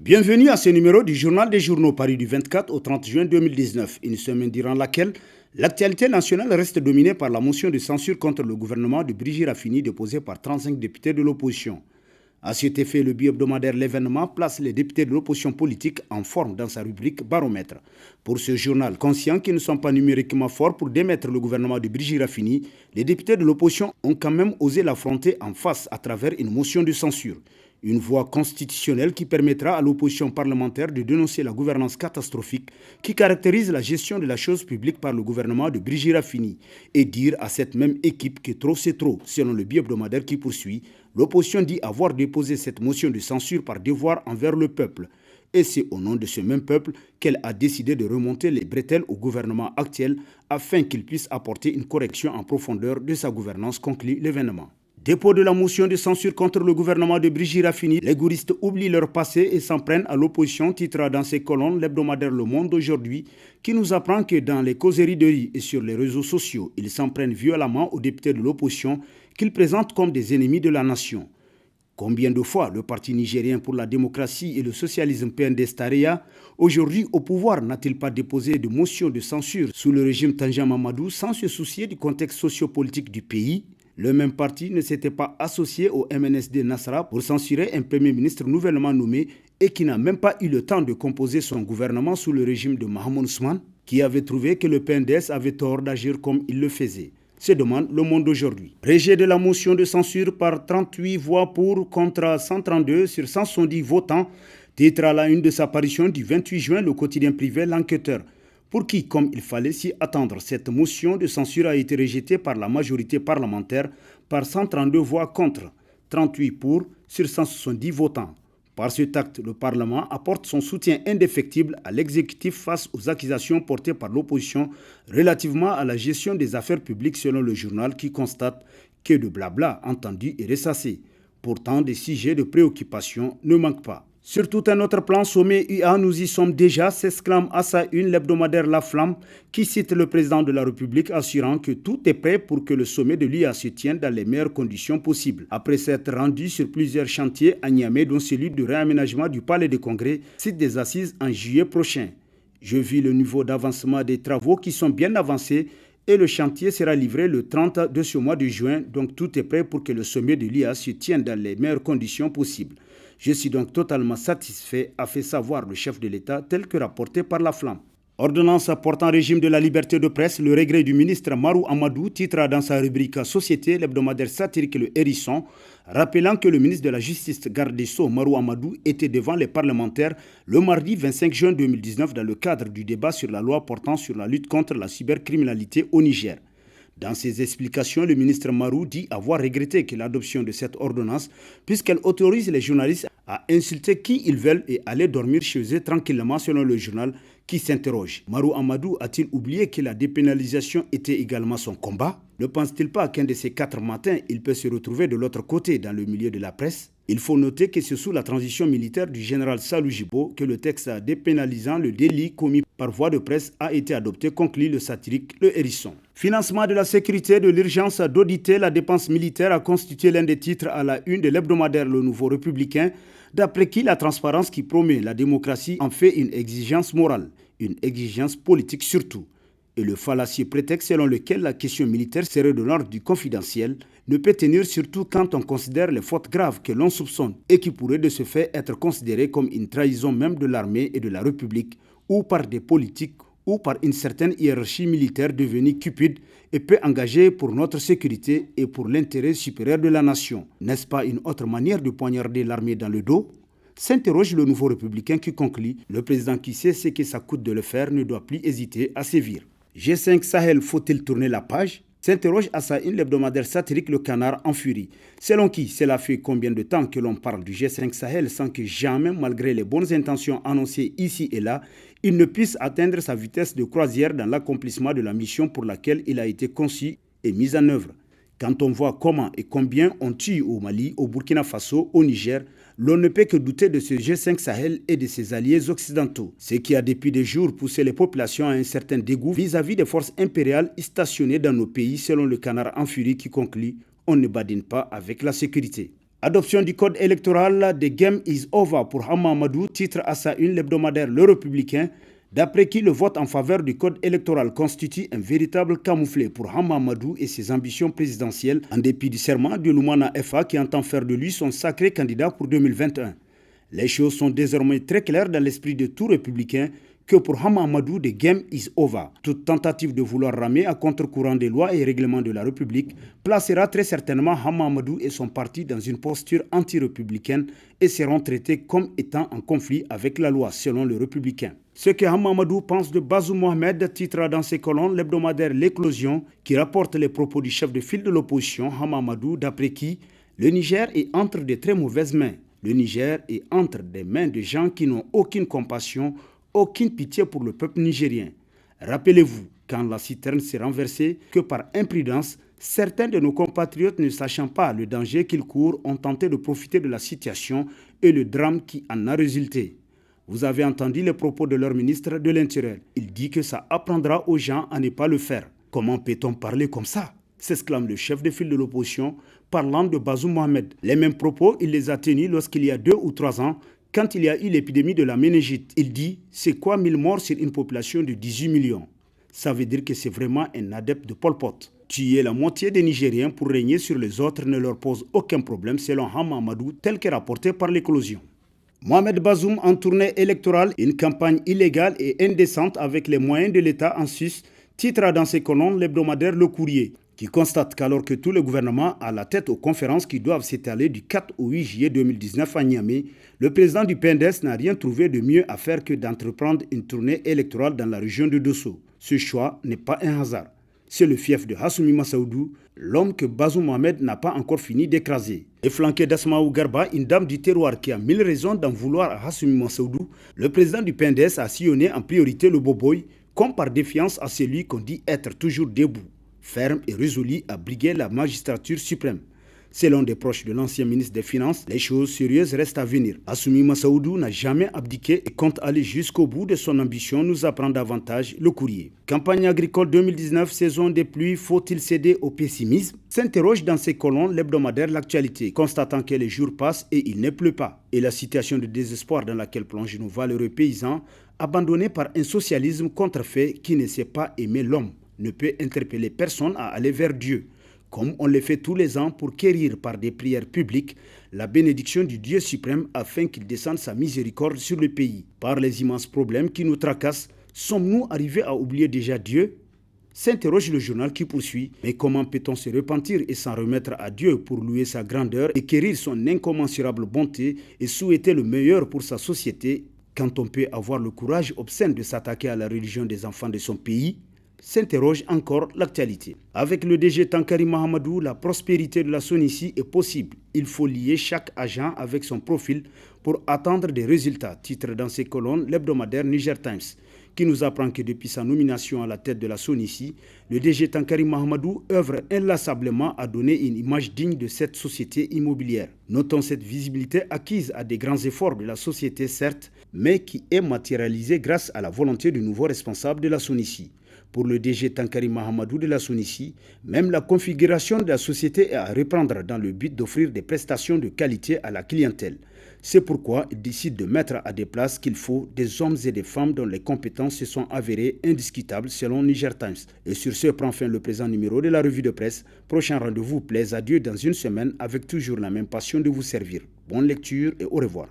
Bienvenue à ce numéro du Journal des journaux paru du 24 au 30 juin 2019, une semaine durant laquelle l'actualité nationale reste dominée par la motion de censure contre le gouvernement de Brigitte Raffini déposée par 35 députés de l'opposition. À cet effet, le bi-hebdomadaire L'événement place les députés de l'opposition politique en forme dans sa rubrique Baromètre. Pour ce journal, conscient qu'ils ne sont pas numériquement forts pour démettre le gouvernement de Brigitte Raffini, les députés de l'opposition ont quand même osé l'affronter en face à travers une motion de censure. Une voie constitutionnelle qui permettra à l'opposition parlementaire de dénoncer la gouvernance catastrophique qui caractérise la gestion de la chose publique par le gouvernement de Brigitte Raffini et dire à cette même équipe que trop c'est trop, selon le bi-hebdomadaire qui poursuit. L'opposition dit avoir déposé cette motion de censure par devoir envers le peuple. Et c'est au nom de ce même peuple qu'elle a décidé de remonter les bretelles au gouvernement actuel afin qu'il puisse apporter une correction en profondeur de sa gouvernance, conclut L'événement. Dépôt de la motion de censure contre le gouvernement de Brigitte Raffini, les gouristes oublient leur passé et s'en prennent à l'opposition, titre dans ses colonnes l'hebdomadaire Le Monde d'aujourd'hui, qui nous apprend que dans les causeries de riz et sur les réseaux sociaux, ils s'en prennent violemment aux députés de l'opposition qu'ils présentent comme des ennemis de la nation. Combien de fois le Parti nigérien pour la démocratie et le socialisme PNDS-Tareya, aujourd'hui au pouvoir, n'a-t-il pas déposé de motion de censure sous le régime Tanja Mamadou sans se soucier du contexte sociopolitique du pays? Le même parti ne s'était pas associé au MNSD Nasra pour censurer un Premier ministre nouvellement nommé et qui n'a même pas eu le temps de composer son gouvernement sous le régime de Mahamoud Ousmane, qui avait trouvé que le PNDS avait tort d'agir comme il le faisait. Se demande Le Monde d'aujourd'hui. Rejet de la motion de censure par 38 voix pour contre 132 sur 170 votants, titre à la une de sa parution du 28 juin, le quotidien privé L'Enquêteur. Pour qui, comme il fallait s'y attendre, cette motion de censure a été rejetée par la majorité parlementaire par 132 voix contre, 38 pour sur 170 votants. Par cet acte, le Parlement apporte son soutien indéfectible à l'exécutif face aux accusations portées par l'opposition relativement à la gestion des affaires publiques selon le journal qui constate que de blabla entendu et ressassé. Pourtant, des sujets de préoccupation ne manquent pas. Sur tout un autre plan, sommet UA, nous y sommes déjà, s'exclame à sa une l'hebdomadaire La Flamme qui cite le président de la République assurant que tout est prêt pour que le sommet de l'UA se tienne dans les meilleures conditions possibles. Après s'être rendu sur plusieurs chantiers à Niamey, dont celui de réaménagement du Palais des Congrès, site des assises en juillet prochain. Je vis le niveau d'avancement des travaux qui sont bien avancés et le chantier sera livré le 30 de ce mois de juin, donc tout est prêt pour que le sommet de l'UA se tienne dans les meilleures conditions possibles. Je suis donc totalement satisfait, a fait savoir le chef de l'État, tel que rapporté par La Flamme. Ordonnance portant régime de la liberté de presse, le regret du ministre Marou Amadou, titre dans sa rubrique Société, l'hebdomadaire satirique Le Hérisson, rappelant que le ministre de la Justice garde des Sceaux, Marou Amadou, était devant les parlementaires le mardi 25 juin 2019 dans le cadre du débat sur la loi portant sur la lutte contre la cybercriminalité au Niger. Dans ses explications, le ministre Marou dit avoir regretté que l'adoption de cette ordonnance, puisqu'elle autorise les journalistes à insulter qui ils veulent et aller dormir chez eux tranquillement selon le journal qui s'interroge. Marou Amadou a-t-il oublié que la dépénalisation était également son combat? Ne pense-t-il pas qu'un de ces 4 matins, il peut se retrouver de l'autre côté dans le milieu de la presse? Il faut noter que c'est sous la transition militaire du général Salou Jibo que le texte dépénalisant le délit commis par voie de presse a été adopté, conclut le satirique Le Hérisson. Financement de la sécurité, de l'urgence d'auditer la dépense militaire a constitué l'un des titres à la une de l'hebdomadaire Le Nouveau Républicain, d'après qui la transparence qui promeut la démocratie en fait une exigence morale, une exigence politique surtout. Et le fallacieux prétexte selon lequel la question militaire serait de l'ordre du confidentiel ne peut tenir surtout quand on considère les fautes graves que l'on soupçonne et qui pourraient de ce fait être considérées comme une trahison même de l'armée et de la République ou par des politiques ou par une certaine hiérarchie militaire devenue cupide et peu engagée pour notre sécurité et pour l'intérêt supérieur de la nation. N'est-ce pas une autre manière de poignarder l'armée dans le dos? S'interroge Le Nouveau Républicain qui conclut, le président qui sait ce que ça coûte de le faire ne doit plus hésiter à sévir. G5 Sahel, faut-il tourner la page? S'interroge à sa une l'hebdomadaire satirique Le Canard en furie. Selon qui, cela fait combien de temps que l'on parle du G5 Sahel sans que jamais, malgré les bonnes intentions annoncées ici et là, il ne puisse atteindre sa vitesse de croisière dans l'accomplissement de la mission pour laquelle il a été conçu et mis en œuvre. Quand on voit comment et combien on tue au Mali, au Burkina Faso, au Niger, l'on ne peut que douter de ce G5 Sahel et de ses alliés occidentaux. Ce qui a depuis des jours poussé les populations à un certain dégoût vis-à-vis des forces impériales stationnées dans nos pays, selon Le Canard en furie qui conclut « On ne badine pas avec la sécurité ». Adoption du code électoral, The Game is Over pour Hama Amadou, titre à sa une l'hebdomadaire Le Républicain, d'après qui le vote en faveur du code électoral constitue un véritable camouflet pour Hama Amadou et ses ambitions présidentielles, en dépit du serment de Lumana FA qui entend faire de lui son sacré candidat pour 2021. Les choses sont désormais très claires dans l'esprit de tout républicain que pour Hama Amadou, the game is over. Toute tentative de vouloir ramer à contre-courant des lois et règlements de la République placera très certainement Hama Amadou et son parti dans une posture anti-républicaine et seront traités comme étant en conflit avec la loi, selon le républicain. Ce que Hama Amadou pense de Bazoum Mohamed titre dans ses colonnes l'hebdomadaire L'éclosion qui rapporte les propos du chef de file de l'opposition, Hama Amadou, d'après qui le Niger est entre de très mauvaises mains. Le Niger est entre des mains de gens qui n'ont aucune compassion, aucune pitié pour le peuple nigérien. Rappelez-vous, quand la citerne s'est renversée, que par imprudence, certains de nos compatriotes ne sachant pas le danger qu'ils courent ont tenté de profiter de la situation et le drame qui en a résulté. Vous avez entendu les propos de leur ministre de l'Intérieur. Il dit que ça apprendra aux gens à ne pas le faire. Comment peut-on parler comme ça ? S'exclame le chef de file de l'opposition, parlant de Bazoum Mohamed. Les mêmes propos, il les a tenus lorsqu'il y a 2 ou 3 ans, quand il y a eu l'épidémie de la méningite. Il dit, c'est quoi 1000 morts sur une population de 18 millions? Ça veut dire que c'est vraiment un adepte de Pol Pot. Tuer la moitié des Nigériens pour régner sur les autres ne leur pose aucun problème, selon Hama Amadou, tel que rapporté par l'éclosion. Mohamed Bazoum en tournée électorale, une campagne illégale et indécente avec les moyens de l'État en Suisse, titre dans ses colonnes l'hebdomadaire Le Courrier, qui constate qu'alors que tout le gouvernement a la tête aux conférences qui doivent s'étaler du 4 au 8 juillet 2019 à Niamey, le président du PNDS n'a rien trouvé de mieux à faire que d'entreprendre une tournée électorale dans la région de Dosso. Ce choix n'est pas un hasard. C'est le fief de Hassoumi Massaoudou, l'homme que Bazoum Mohamed n'a pas encore fini d'écraser. Et flanqué d'Asmaou Garba, une dame du terroir qui a 1000 raisons d'en vouloir à Hassoumi Massaoudou, le président du PNDS a sillonné en priorité le Boboy, comme par défiance à celui qu'on dit être toujours debout, ferme et résolu à briguer la magistrature suprême. Selon des proches de l'ancien ministre des Finances, les choses sérieuses restent à venir. Hassoumi Massaoudou n'a jamais abdiqué et compte aller jusqu'au bout de son ambition, nous apprend davantage Le Courrier. Campagne agricole 2019, saison des pluies, faut-il céder au pessimisme? S'interroge dans ses colonnes l'hebdomadaire L'Actualité, constatant que les jours passent et il ne pleut pas. Et la situation de désespoir dans laquelle plongent nos valeureux paysans, abandonnés par un socialisme contrefait qui ne sait pas aimer l'homme, ne peut interpeller personne à aller vers Dieu, comme on le fait tous les ans pour quérir par des prières publiques la bénédiction du Dieu suprême afin qu'il descende sa miséricorde sur le pays. Par les immenses problèmes qui nous tracassent, sommes-nous arrivés à oublier déjà Dieu? S'interroge le journal qui poursuit. Mais comment peut-on se repentir et s'en remettre à Dieu pour louer sa grandeur et quérir son incommensurable bonté et souhaiter le meilleur pour sa société quand on peut avoir le courage obscène de s'attaquer à la religion des enfants de son pays? S'interroge encore L'Actualité. Avec le DG Tankari Mahamadou, la prospérité de la Sonici est possible. Il faut lier chaque agent avec son profil pour attendre des résultats, titre dans ses colonnes l'hebdomadaire Niger Times, qui nous apprend que depuis sa nomination à la tête de la Sonici, le DG Tankari Mahamadou œuvre inlassablement à donner une image digne de cette société immobilière. Notons cette visibilité acquise à des grands efforts de la société, certes, mais qui est matérialisée grâce à la volonté du nouveau responsable de la Sonici. Pour le DG Tankari Mahamadou de la Sonici, même la configuration de la société est à reprendre dans le but d'offrir des prestations de qualité à la clientèle. C'est pourquoi il décide de mettre à des places qu'il faut des hommes et des femmes dont les compétences se sont avérées indiscutables selon Niger Times. Et sur ce prend fin le présent numéro de la revue de presse. Prochain rendez-vous plaise à Dieu dans une semaine avec toujours la même passion de vous servir. Bonne lecture et au revoir.